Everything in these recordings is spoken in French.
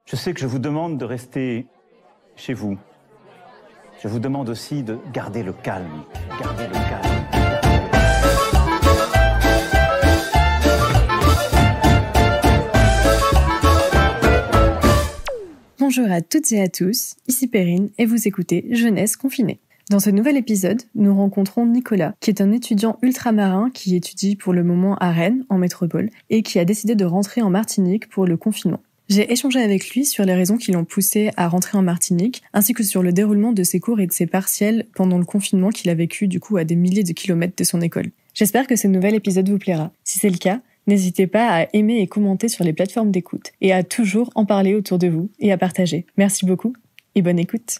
Je sais que je vous demande de rester chez vous. Je vous demande aussi de garder le calme. Garder le calme. Bonjour à toutes et à tous, ici Perrine et vous écoutez Jeunesse confinée. Dans ce nouvel épisode, nous rencontrons Nicolas, qui est un étudiant ultramarin qui étudie pour le moment à Rennes, en métropole, et qui a décidé de rentrer en Martinique pour le confinement. J'ai échangé avec lui sur les raisons qui l'ont poussé à rentrer en Martinique, ainsi que sur le déroulement de ses cours et de ses partiels pendant le confinement qu'il a vécu du coup à des milliers de kilomètres de son école. J'espère que ce nouvel épisode vous plaira. Si c'est le cas, n'hésitez pas à aimer et commenter sur les plateformes d'écoute, et à toujours en parler autour de vous et à partager. Merci beaucoup, et bonne écoute.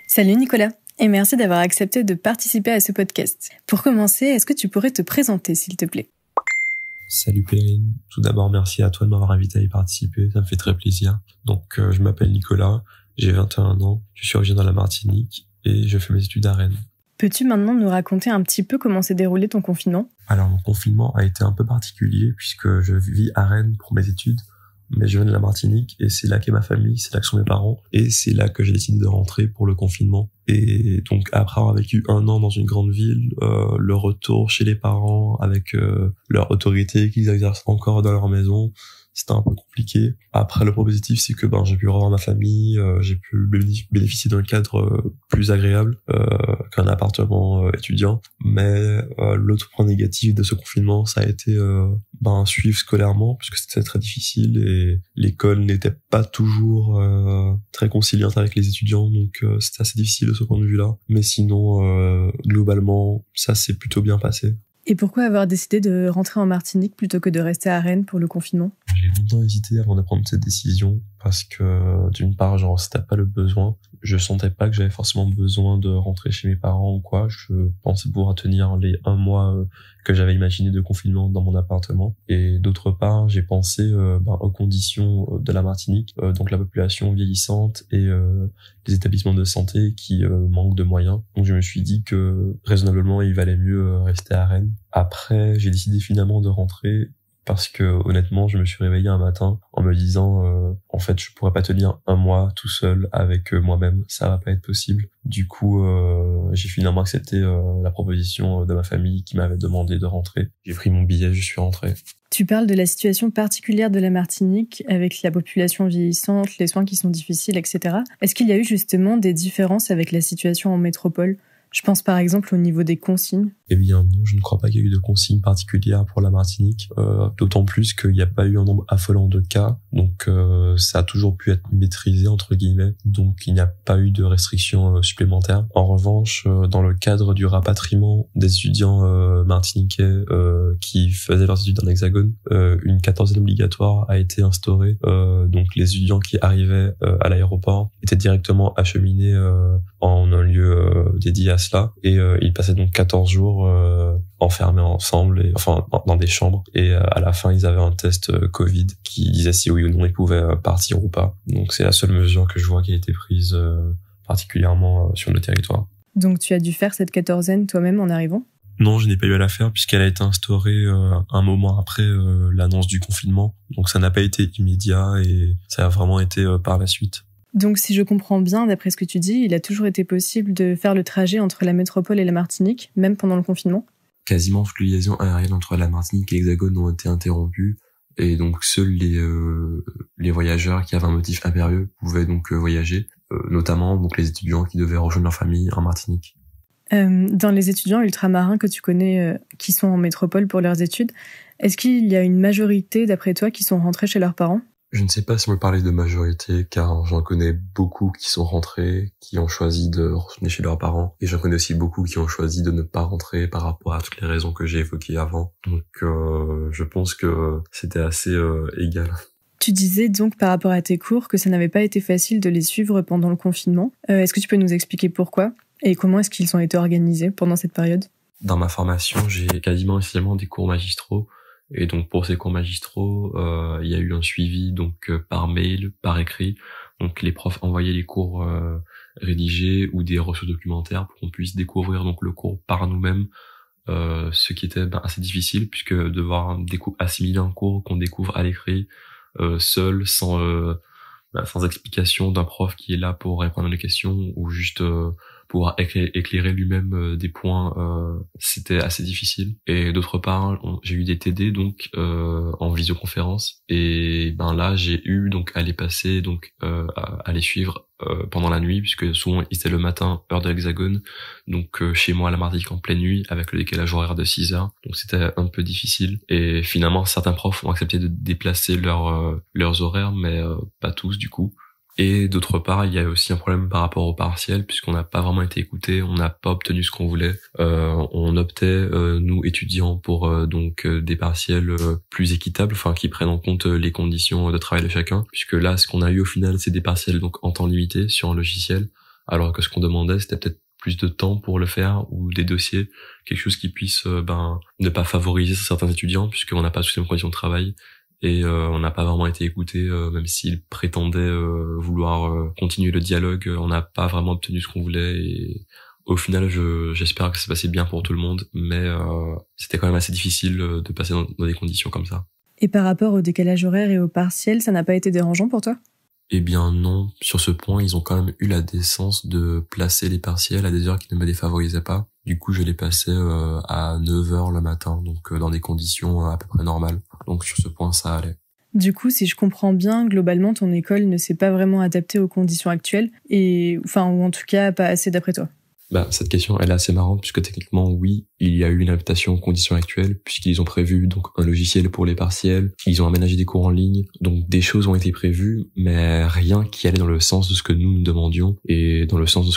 Salut Nicolas, et merci d'avoir accepté de participer à ce podcast. Pour commencer, est-ce que tu pourrais te présenter s'il te plaît ? Salut Perrine, tout d'abord merci à toi de m'avoir invité à y participer, ça me fait très plaisir. Donc je m'appelle Nicolas, j'ai 21 ans, je suis originaire de la Martinique et je fais mes études à Rennes. Peux-tu maintenant nous raconter un petit peu comment s'est déroulé ton confinement ? Alors mon confinement a été un peu particulier puisque je vis à Rennes pour mes études, mais je viens de la Martinique et c'est là qu'est ma famille, c'est là que sont mes parents et c'est là que j'ai décidé de rentrer pour le confinement. Et donc après avoir vécu 1 an dans une grande ville, le retour chez les parents avec leur autorité qu'ils exercent encore dans leur maison, c'était un peu compliqué. Après, le point positif, c'est que j'ai pu revoir ma famille, j'ai pu bénéficier d'un cadre plus agréable qu'un appartement étudiant. Mais l'autre point négatif de ce confinement, ça a été suivre scolairement, puisque c'était très difficile et l'école n'était pas toujours très conciliante avec les étudiants, donc c'était assez difficile de ce point de vue-là. Mais sinon, globalement, ça s'est plutôt bien passé. Et pourquoi avoir décidé de rentrer en Martinique plutôt que de rester à Rennes pour le confinement ? J'ai longtemps hésité avant de prendre cette décision parce que d'une part, c'était pas le besoin. Je sentais pas que j'avais forcément besoin de rentrer chez mes parents ou quoi. Je pensais pouvoir tenir les 1 mois que j'avais imaginé de confinement dans mon appartement. Et d'autre part, j'ai pensé aux conditions de la Martinique, donc la population vieillissante et les établissements de santé qui manquent de moyens. Donc je me suis dit que raisonnablement, il valait mieux rester à Rennes. Après, j'ai décidé finalement de rentrer parce que honnêtement, je me suis réveillé un matin en me disant en fait, je pourrais pas tenir 1 mois tout seul avec moi-même, ça va pas être possible. Du coup, j'ai finalement accepté la proposition de ma famille qui m'avait demandé de rentrer. J'ai pris mon billet, je suis rentré. Tu parles de la situation particulière de la Martinique avec la population vieillissante, les soins qui sont difficiles, etc. Est-ce qu'il y a eu justement des différences avec la situation en métropole ? Je pense par exemple au niveau des consignes. Eh bien non, je ne crois pas qu'il y ait eu de consignes particulières pour la Martinique, d'autant plus qu'il n'y a pas eu un nombre affolant de cas, donc ça a toujours pu être maîtrisé entre guillemets, donc il n'y a pas eu de restrictions supplémentaires. En revanche, dans le cadre du rapatriement des étudiants martiniquais qui faisaient leurs études dans l'Hexagone, une 14e obligatoire a été instaurée, donc les étudiants qui arrivaient à l'aéroport étaient directement acheminés en un lieu dédié à cela, et ils passaient donc 14 jours enfermés ensemble, dans des chambres, et à la fin ils avaient un test Covid qui disait si oui ou non ils pouvaient partir ou pas. Donc c'est la seule mesure que je vois qui a été prise particulièrement sur le territoire. Donc tu as dû faire cette 14e toi-même en arrivant ? Non, je n'ai pas eu à la faire puisqu'elle a été instaurée un moment après l'annonce du confinement, donc ça n'a pas été immédiat et ça a vraiment été par la suite. Donc si je comprends bien, d'après ce que tu dis, il a toujours été possible de faire le trajet entre la métropole et la Martinique, même pendant le confinement ? Quasiment toutes les liaisons aériennes entre la Martinique et l'Hexagone ont été interrompues, et donc seuls les voyageurs qui avaient un motif impérieux pouvaient donc voyager, notamment donc les étudiants qui devaient rejoindre leur famille en Martinique. Dans les étudiants ultramarins que tu connais qui sont en métropole pour leurs études, est-ce qu'il y a une majorité, d'après toi, qui sont rentrés chez leurs parents ? Je ne sais pas si on peut parler de majorité, car j'en connais beaucoup qui sont rentrés, qui ont choisi de retourner chez leurs parents, et j'en connais aussi beaucoup qui ont choisi de ne pas rentrer par rapport à toutes les raisons que j'ai évoquées avant. Donc je pense que c'était assez égal. Tu disais donc par rapport à tes cours que ça n'avait pas été facile de les suivre pendant le confinement. Est-ce que tu peux nous expliquer pourquoi ? Et comment est-ce qu'ils ont été organisés pendant cette période ? Dans ma formation, j'ai quasiment essentiellement des cours magistraux. Et donc pour ces cours magistraux, il y a eu un suivi donc par mail, par écrit. Donc les profs envoyaient les cours rédigés ou des ressources documentaires pour qu'on puisse découvrir donc le cours par nous-mêmes, ce qui était assez difficile puisque devoir assimiler un cours qu'on découvre à l'écrit seul, sans sans explication d'un prof qui est là pour répondre à des questions ou juste pouvoir éclairer lui-même des points, c'était assez difficile. Et d'autre part, j'ai eu des TD donc en visioconférence, et là j'ai eu donc à les passer, donc à les suivre pendant la nuit, puisque souvent c'était le matin heure de l'Hexagone, donc chez moi à la Martinique en pleine nuit avec le décalage horaire de 6 heures, donc c'était un peu difficile. Et finalement certains profs ont accepté de déplacer leurs horaires, mais pas tous du coup. Et d'autre part, il y a aussi un problème par rapport au partiel, puisqu'on n'a pas vraiment été écouté, on n'a pas obtenu ce qu'on voulait. On optait, nous étudiants, pour des partiels plus équitables, qui prennent en compte les conditions de travail de chacun, puisque là, ce qu'on a eu au final, c'est des partiels donc en temps limité sur un logiciel, alors que ce qu'on demandait, c'était peut-être plus de temps pour le faire, ou des dossiers, quelque chose qui puisse ne pas favoriser certains étudiants, puisqu'on n'a pas toutes les mêmes conditions de travail. Et on n'a pas vraiment été écouté, même s'ils prétendaient vouloir continuer le dialogue, on n'a pas vraiment obtenu ce qu'on voulait. Et au final, j'espère que ça s'est passé bien pour tout le monde, mais c'était quand même assez difficile de passer dans des conditions comme ça. Et par rapport au décalage horaire et au partiel, ça n'a pas été dérangeant pour toi ? Eh bien non, sur ce point, ils ont quand même eu la décence de placer les partiels à des heures qui ne me défavorisaient pas. Du coup, je les passais à 9h le matin, donc dans des conditions à peu près normales. Donc sur ce point, ça allait. Du coup, si je comprends bien, globalement, ton école ne s'est pas vraiment adaptée aux conditions actuelles, ou en tout cas pas assez d'après toi. Cette question, elle est assez marrante, puisque techniquement, oui, il y a eu une adaptation aux conditions actuelles, puisqu'ils ont prévu donc un logiciel pour les partiels, ils ont aménagé des cours en ligne, donc des choses ont été prévues, mais rien qui allait dans le sens de ce que nous demandions et dans le sens de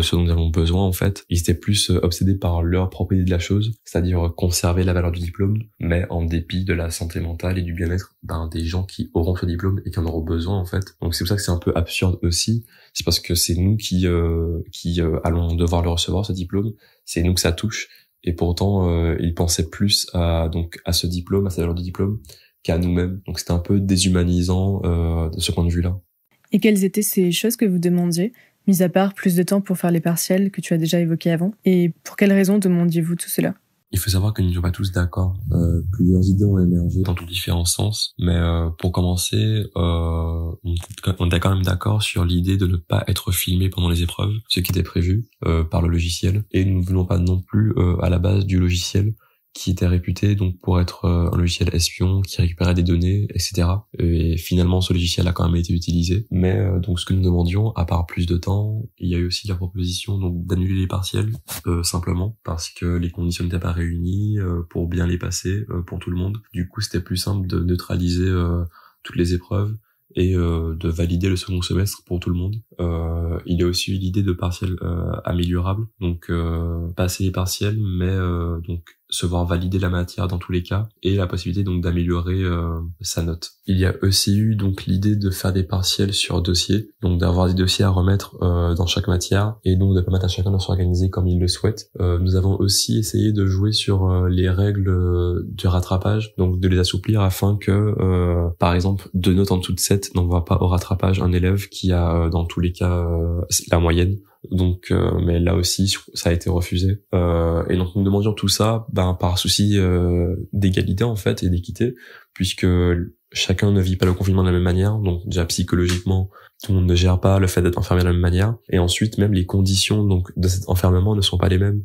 ce dont nous avons besoin en fait. Ils étaient plus obsédés par leur propre idée de la chose, c'est-à-dire conserver la valeur du diplôme, mais en dépit de la santé mentale et du bien-être des gens qui auront ce diplôme et qui en auront besoin en fait. Donc c'est pour ça que c'est un peu absurde aussi. C'est parce que c'est nous qui allons devoir le recevoir, ce diplôme. C'est nous que ça touche. Et pourtant, ils pensaient plus à ce diplôme, à sa valeur du diplôme, qu'à nous-mêmes. Donc c'était un peu déshumanisant de ce point de vue-là. Et quelles étaient ces choses que vous demandiez, mis à part plus de temps pour faire les partiels que tu as déjà évoqués avant ? Et pour quelles raisons demandiez-vous tout cela ? Il faut savoir que nous ne sommes pas tous d'accord. Plusieurs idées ont émergé dans tous différents sens. Mais pour commencer, on est quand même d'accord sur l'idée de ne pas être filmé pendant les épreuves, ce qui était prévu par le logiciel. Et nous ne voulons pas non plus à la base du logiciel qui était réputé pour être un logiciel espion qui récupérait des données, etc. Et finalement, ce logiciel a quand même été utilisé. Mais ce que nous demandions, à part plus de temps, il y a eu aussi la proposition d'annuler les partiels, simplement parce que les conditions n'étaient pas réunies pour bien les passer pour tout le monde. Du coup, c'était plus simple de neutraliser toutes les épreuves et de valider le second semestre pour tout le monde. Il y a aussi eu l'idée de partiels améliorables, passer les partiels, mais se voir valider la matière dans tous les cas, et la possibilité d'améliorer sa note. Il y a aussi eu l'idée de faire des partiels sur dossier, d'avoir des dossiers à remettre dans chaque matière, et de permettre à chacun de s'organiser comme il le souhaite. Nous avons aussi essayé de jouer sur les règles du rattrapage, de les assouplir afin que, par exemple, 2 notes en dessous de 7 n'envoient pas au rattrapage un élève qui a dans tous les cas la moyenne. Mais là aussi ça a été refusé, et nous demandions tout ça par souci d'égalité en fait et d'équité, puisque chacun ne vit pas le confinement de la même manière. Donc déjà psychologiquement tout le monde ne gère pas le fait d'être enfermé de la même manière, et ensuite même les conditions de cet enfermement ne sont pas les mêmes.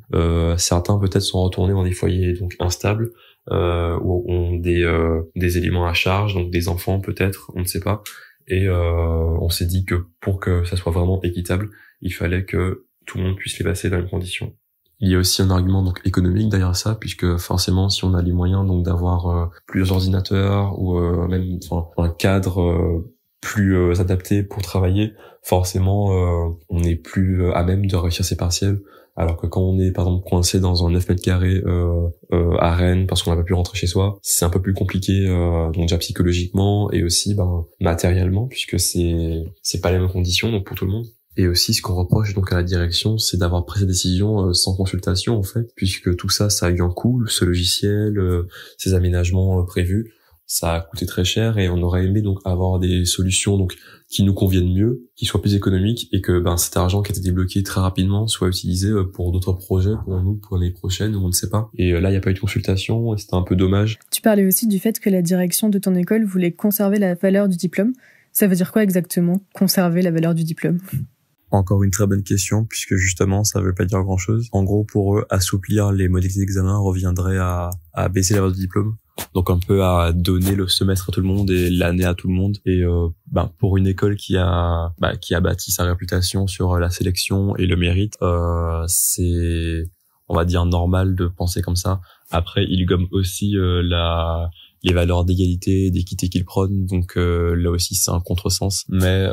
Certains peut-être sont retournés dans des foyers instables, où ont des éléments à charge, des enfants peut-être, on ne sait pas. Et on s'est dit que pour que ça soit vraiment équitable, il fallait que tout le monde puisse les passer dans les mêmes conditions. Il y a aussi un argument économique derrière ça, puisque forcément si on a les moyens d'avoir plusieurs ordinateurs ou même un cadre plus adapté pour travailler, forcément on est plus à même de réussir ses partiels. Alors que quand on est par exemple coincé dans un 9 mètres carrés à Rennes parce qu'on n'a pas pu rentrer chez soi, c'est un peu plus compliqué, déjà psychologiquement et aussi matériellement, puisque c'est pas les mêmes conditions pour tout le monde. Et aussi ce qu'on reproche à la direction, c'est d'avoir pris ces décisions sans consultation en fait, puisque tout ça a eu un coût, ce logiciel, ces aménagements prévus, ça a coûté très cher, et on aurait aimé avoir des solutions qui nous conviennent mieux, qui soient plus économiques, et que cet argent qui a été débloqué très rapidement soit utilisé pour d'autres projets pour nous pour l'année prochaine, ou on ne sait pas. Et là il n'y a pas eu de consultation et c'était un peu dommage. Tu parlais aussi du fait que la direction de ton école voulait conserver la valeur du diplôme. Ça veut dire quoi exactement, conserver la valeur du diplôme ? Encore une très bonne question, puisque justement, ça veut pas dire grand-chose. En gros, pour eux, assouplir les modalités d'examen reviendrait à baisser la valeur du diplôme. Donc un peu à donner le semestre à tout le monde et l'année à tout le monde. Et pour une école qui a bâti sa réputation sur la sélection et le mérite, c'est, on va dire, normal de penser comme ça. Après, ils gomment aussi les valeurs d'égalité, d'équité qu'ils prônent, donc là aussi c'est un contresens. Mais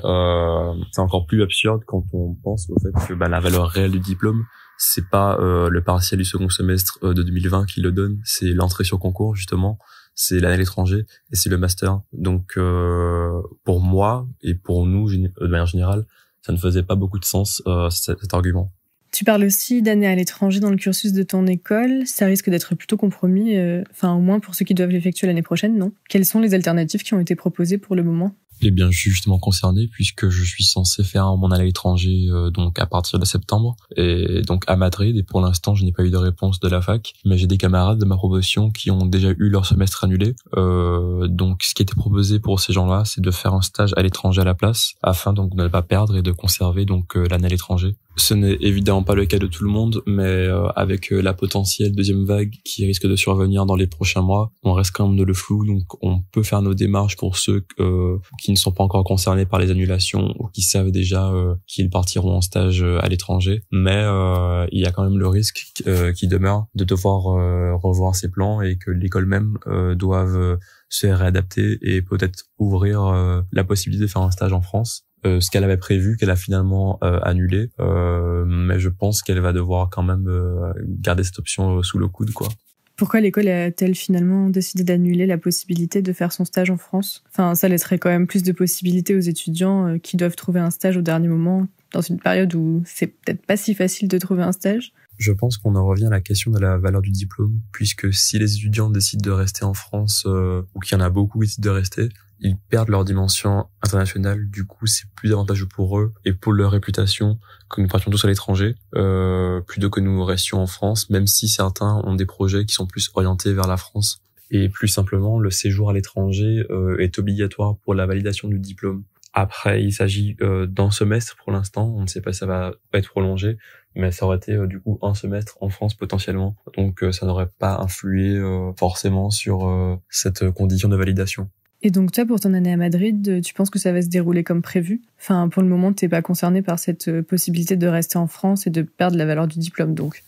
c'est encore plus absurde quand on pense au fait que la valeur réelle du diplôme, c'est pas le partiel du second semestre de 2020 qui le donne, c'est l'entrée sur concours justement, c'est l'année à l'étranger et c'est le master. Donc pour moi et pour nous de manière générale, ça ne faisait pas beaucoup de sens cet argument. Tu parles aussi d'années à l'étranger dans le cursus de ton école. Ça risque d'être plutôt compromis, au moins pour ceux qui doivent l'effectuer l'année prochaine, non ? Quelles sont les alternatives qui ont été proposées pour le moment ? Eh bien, je suis justement concerné puisque je suis censé faire mon année à l'étranger donc à partir de septembre et donc à Madrid, et pour l'instant je n'ai pas eu de réponse de la fac, mais j'ai des camarades de ma promotion qui ont déjà eu leur semestre annulé. Donc ce qui était proposé pour ces gens-là, c'est de faire un stage à l'étranger à la place afin donc de ne pas perdre et de conserver donc l'année à l'étranger. Ce n'est évidemment pas le cas de tout le monde, mais avec la potentielle deuxième vague qui risque de survenir dans les prochains mois, on reste quand même dans le flou, donc on peut faire nos démarches pour ceux qui ne sont pas encore concernés par les annulations ou qui savent déjà qu'ils partiront en stage à l'étranger. Mais il y a quand même le risque qui demeure de devoir revoir ses plans et que l'école même doive se réadapter et peut-être ouvrir la possibilité de faire un stage en France. Ce qu'elle avait prévu, qu'elle a finalement annulé, mais je pense qu'elle va devoir quand même garder cette option sous le coude, quoi. Pourquoi l'école a-t-elle finalement décidé d'annuler la possibilité de faire son stage en France ? Enfin, ça laisserait quand même plus de possibilités aux étudiants qui doivent trouver un stage au dernier moment, dans une période où c'est peut-être pas si facile de trouver un stage. Je pense qu'on en revient à la question de la valeur du diplôme, puisque si les étudiants décident de rester en France, ou qu'il y en a beaucoup qui décident de rester, ils perdent leur dimension internationale. Du coup, c'est plus avantageux pour eux et pour leur réputation que nous partions tous à l'étranger, plutôt que nous restions en France, même si certains ont des projets qui sont plus orientés vers la France. Et plus simplement, le séjour à l'étranger est obligatoire pour la validation du diplôme. Après, il s'agit d'un semestre pour l'instant. On ne sait pas si ça va être prolongé, mais ça aurait été du coup un semestre en France potentiellement. Donc ça n'aurait pas influé forcément sur cette condition de validation. Et donc toi, pour ton année à Madrid, tu penses que ça va se dérouler comme prévu ? Enfin, pour le moment, t'es pas concerné par cette possibilité de rester en France et de perdre la valeur du diplôme, donc ?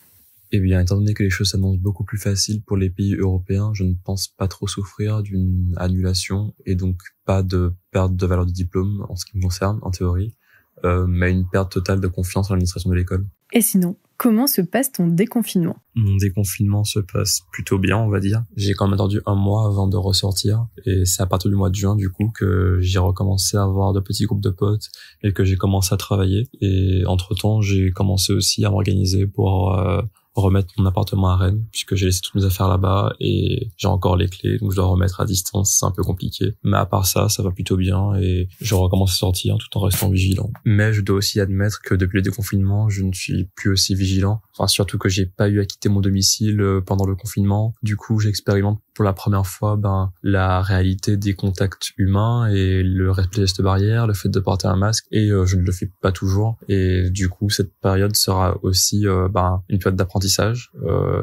Eh bien, étant donné que les choses s'annoncent beaucoup plus faciles pour les pays européens, je ne pense pas trop souffrir d'une annulation et donc pas de perte de valeur du diplôme en ce qui me concerne, en théorie, mais une perte totale de confiance en l'administration de l'école. Et sinon, comment se passe ton déconfinement ? Mon déconfinement se passe plutôt bien, on va dire. J'ai quand même attendu 1 mois avant de ressortir et c'est à partir du mois de juin, du coup, que j'ai recommencé à avoir de petits groupes de potes et que j'ai commencé à travailler. Et entre-temps, j'ai commencé aussi à m'organiser pour remettre mon appartement à Rennes, puisque j'ai laissé toutes mes affaires là-bas et j'ai encore les clés, donc je dois remettre à distance, c'est un peu compliqué. Mais à part ça, ça va plutôt bien et je recommence à sortir tout en restant vigilant. Mais je dois aussi admettre que depuis le déconfinement, je ne suis plus aussi vigilant. Enfin, surtout que j'ai pas eu à quitter mon domicile pendant le confinement. Du coup, j'expérimente pour la première fois la réalité des contacts humains et le respect des gestes barrières, le fait de porter un masque, et je ne le fais pas toujours. Et du coup, cette période sera aussi une période d'apprentissage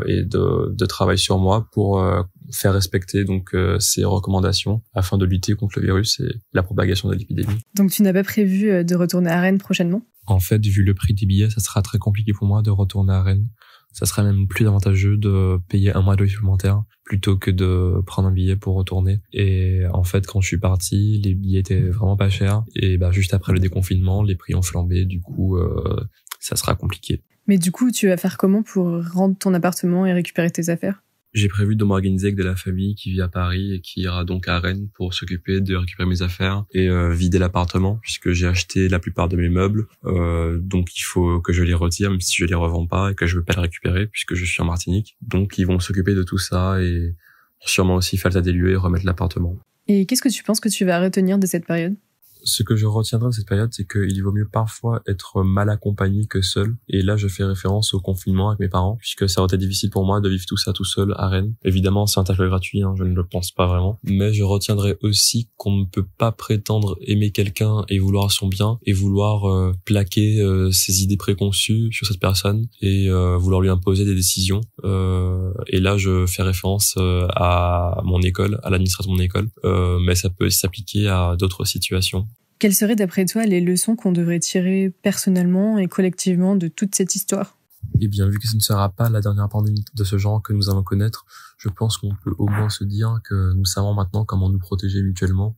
et de travail sur moi pour faire respecter donc ces recommandations afin de lutter contre le virus et la propagation de l'épidémie. Donc tu n'as pas prévu de retourner à Rennes prochainement ? En fait, vu le prix des billets, ça sera très compliqué pour moi de retourner à Rennes. Ça serait même plus avantageux de payer 1 mois de loyer supplémentaire plutôt que de prendre un billet pour retourner. Et en fait, quand je suis parti, les billets étaient vraiment pas chers. Et juste après le déconfinement, les prix ont flambé. Du coup, ça sera compliqué. Mais du coup, tu vas faire comment pour rendre ton appartement et récupérer tes affaires ? J'ai prévu de m'organiser avec de la famille qui vit à Paris et qui ira donc à Rennes pour s'occuper de récupérer mes affaires et vider l'appartement, puisque j'ai acheté la plupart de mes meubles. Donc il faut que je les retire, même si je les revends pas et que je veux pas les récupérer puisque je suis en Martinique. Donc ils vont s'occuper de tout ça et sûrement aussi faire l'état des lieux et remettre l'appartement. Et qu'est-ce que tu penses que tu vas retenir de cette période ? Ce que je retiendrai de cette période, c'est qu'il vaut mieux parfois être mal accompagné que seul. Et là, je fais référence au confinement avec mes parents, puisque ça aurait été difficile pour moi de vivre tout ça tout seul à Rennes. Évidemment, c'est un taf gratuit, je ne le pense pas vraiment. Mais je retiendrai aussi qu'on ne peut pas prétendre aimer quelqu'un et vouloir son bien, et vouloir plaquer ses idées préconçues sur cette personne, et vouloir lui imposer des décisions. Et là, je fais référence à mon école, à l'administration de mon école, mais ça peut s'appliquer à d'autres situations. Quelles seraient d'après toi les leçons qu'on devrait tirer personnellement et collectivement de toute cette histoire ? Eh bien, vu que ce ne sera pas la dernière pandémie de ce genre que nous allons connaître, je pense qu'on peut au moins se dire que nous savons maintenant comment nous protéger mutuellement.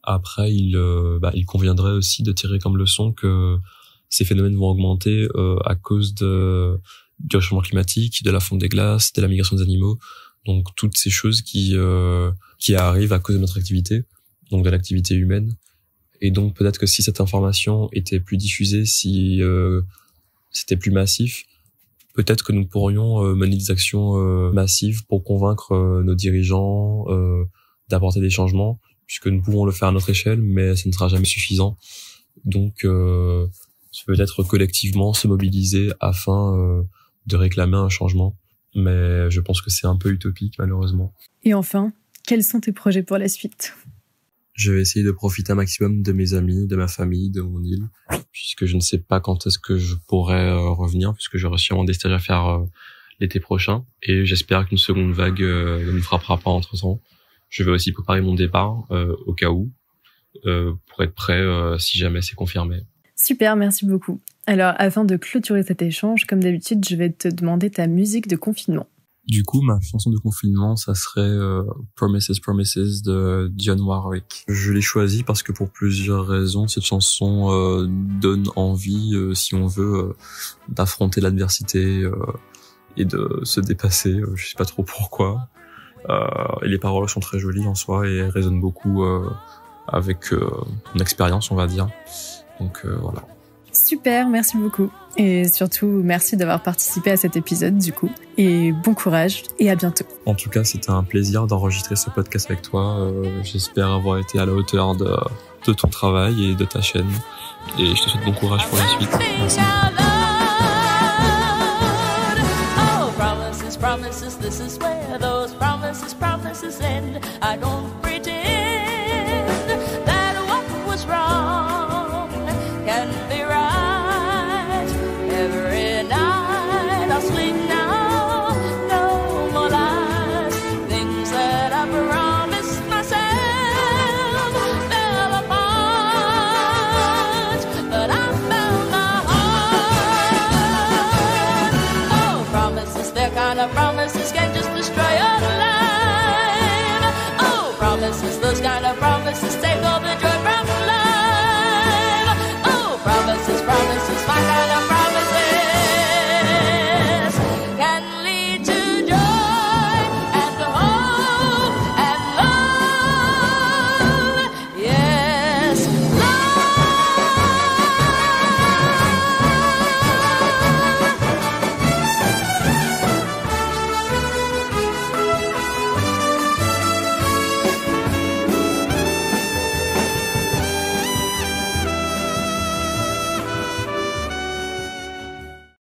Après, il conviendrait aussi de tirer comme leçon que ces phénomènes vont augmenter à cause du réchauffement climatique, de la fonte des glaces, de la migration des animaux, donc toutes ces choses qui arrivent à cause de notre activité, donc de l'activité humaine. Et donc peut-être que si cette information était plus diffusée, si c'était plus massif, peut-être que nous pourrions mener des actions massives pour convaincre nos dirigeants d'apporter des changements, puisque nous pouvons le faire à notre échelle, mais ce ne sera jamais suffisant. Donc peut-être collectivement se mobiliser afin de réclamer un changement. Mais je pense que c'est un peu utopique, malheureusement. Et enfin, quels sont tes projets pour la suite ? Je vais essayer de profiter un maximum de mes amis, de ma famille, de mon île, puisque je ne sais pas quand est-ce que je pourrai revenir, puisque j'aurai sûrement des stages à faire l'été prochain, et j'espère qu'une seconde vague ne me frappera pas entre-temps. Je vais aussi préparer mon départ au cas où, pour être prêt si jamais c'est confirmé. Super, merci beaucoup. Alors, afin de clôturer cet échange, comme d'habitude, je vais te demander ta musique de confinement. Du coup, ma chanson de confinement, ça serait Promises, Promises de Dionne Warwick. Je l'ai choisie parce que pour plusieurs raisons, cette chanson donne envie, si on veut, d'affronter l'adversité et de se dépasser. Je sais pas trop pourquoi. Et les paroles sont très jolies en soi et résonnent beaucoup avec mon expérience, on va dire. Donc voilà. Super, merci beaucoup. Et surtout, merci d'avoir participé à cet épisode, du coup. Et bon courage, et à bientôt. En tout cas, c'était un plaisir d'enregistrer ce podcast avec toi. J'espère avoir été à la hauteur de ton travail et de ta chaîne. Et je te souhaite bon courage pour la suite. Merci. Oh, promises, promises, this is